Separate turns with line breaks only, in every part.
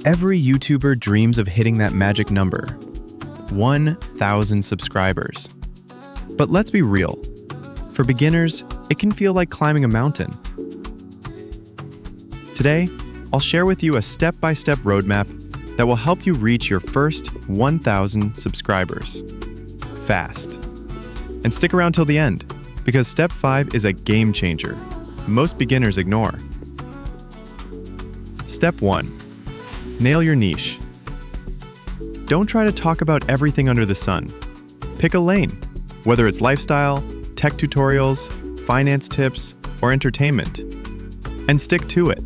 Every YouTuber dreams of hitting that magic number, 1,000 subscribers. But let's be real. For beginners, it can feel like climbing a mountain. Today, I'll share with you a step-by-step roadmap that will help you reach your first 1,000 subscribers fast. And stick around till the end, because step 5 is a game changer most beginners ignore. Step 1. Nail your niche. Don't try to talk about everything under the sun. Pick a lane, whether it's lifestyle, tech tutorials, finance tips, or entertainment, and stick to it.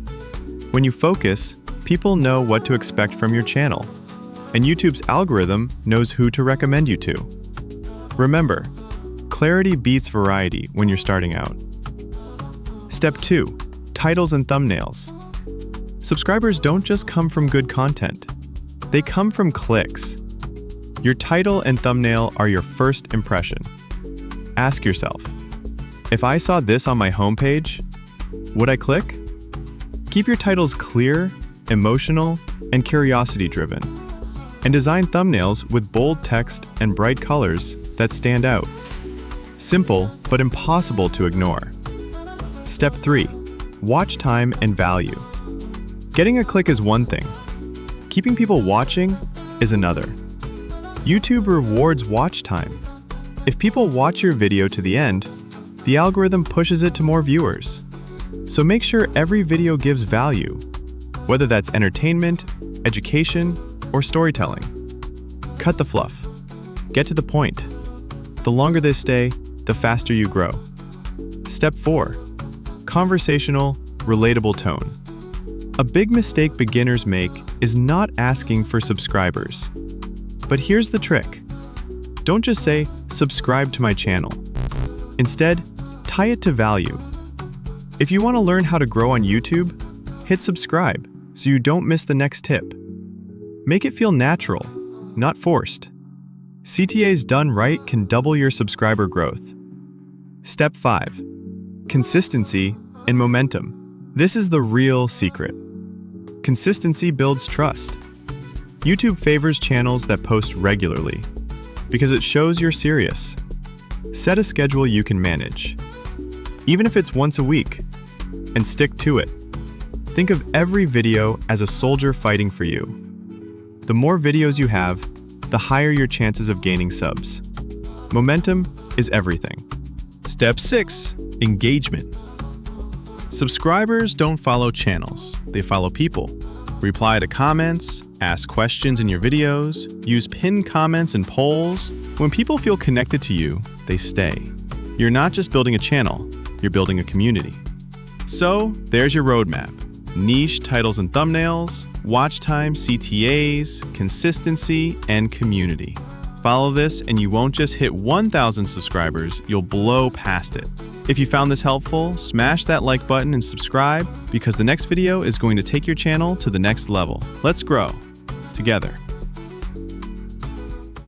When you focus, people know what to expect from your channel, and YouTube's algorithm knows who to recommend you to. Remember, clarity beats variety when you're starting out. Step 2. Titles and thumbnails. Subscribers don't just come from good content. They come from clicks. Your title and thumbnail are your first impression. Ask yourself, if I saw this on my homepage, would I click? Keep your titles clear, emotional, and curiosity-driven. And design thumbnails with bold text and bright colors that stand out. Simple, but impossible to ignore. Step 3. Watch time and value. Getting a click is one thing. Keeping people watching is another. YouTube rewards watch time. If people watch your video to the end, the algorithm pushes it to more viewers. So make sure every video gives value, whether that's entertainment, education, or storytelling. Cut the fluff. Get to the point. The longer they stay, the faster you grow. Step 4. Conversational, relatable tone. A big mistake beginners make is not asking for subscribers. But here's the trick. Don't just say, subscribe to my channel. Instead, tie it to value. If you want to learn how to grow on YouTube, hit subscribe so you don't miss the next tip. Make it feel natural, not forced. CTAs done right can double your subscriber growth. Step 5. Consistency and momentum. This is the real secret. Consistency builds trust. YouTube favors channels that post regularly because it shows you're serious. Set a schedule you can manage, even if it's once a week, and stick to it. Think of every video as a soldier fighting for you. The more videos you have, the higher your chances of gaining subs. Momentum is everything. Step 6. Engagement. Subscribers don't follow channels, they follow people. Reply to comments, ask questions in your videos, use pinned comments and polls. When people feel connected to you, they stay. You're not just building a channel, you're building a community. So, there's your roadmap. Niche titles and thumbnails, watch time, CTAs, consistency, and community. Follow this and you won't just hit 1,000 subscribers, you'll blow past it. If you found this helpful, smash that like button and subscribe because the next video is going to take your channel to the next level. Let's grow together.